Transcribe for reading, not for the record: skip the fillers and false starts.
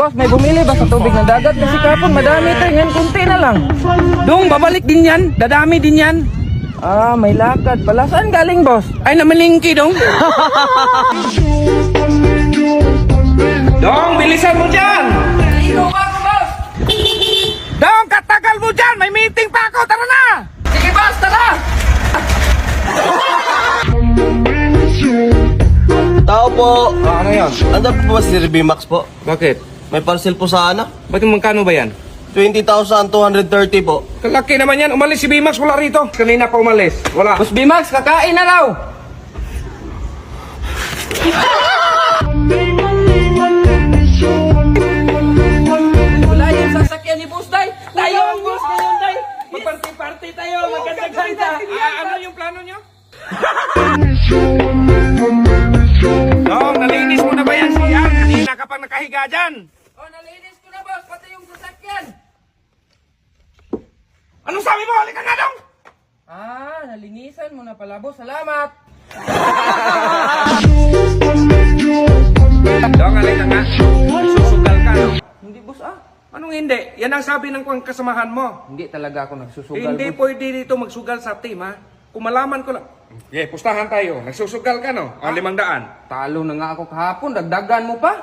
Boss, may bumili ba sa tubig ng dagat? Kasi kapon madami tayo, ngayon kunti na lang. Dong, babalik din yan. Dadami din yan. Ah, may lakad pala. Saan galing, boss? Ay, namalingki, Dong. Dong, bilisan mo dyan. Ikaw ba ako, boss? Dong, katagal mo dyan. May meeting pa ako. Tara na. Sige, boss, tara! Tao po. Ano yan? Ano po ba si Max po? Bakit? May parcel po sana? Ba't magkano ba yan? 20,230 po. Kalaki naman yan. Umalis si Bimax. Wala rito. Kanina pa umalis. Wala. Boss Bimax, kakain na raw! Wala yung sasakyan ni Boss Day! Tayo ang boss ngayon, Day! Magparty-party tayo! Magandang salita! Ano yung plano nyo? Dong, nalinis mo na ba yan siya? Kanina ka pang nakahiga dyan. Oh, nalinis ko na, boss! Pati yung sasakyan! Anong sabi mo? Halika nga, Dong. Ah, nalinisan mo na pala, boss. Salamat! Dong, halika nga. Susugal ka, no? Hindi, boss, ah. Anong hindi? Yan ang sabi ng kasamahan mo. Hindi talaga ako nagsusugal, Hindi boss. pwede dito magsugal sa team, ha? Kung malaman ko lang. Okay, pustahan tayo. Nagsusugal ka, no? O, 500. Talo na nga ako kahapon. Dagdagan mo pa.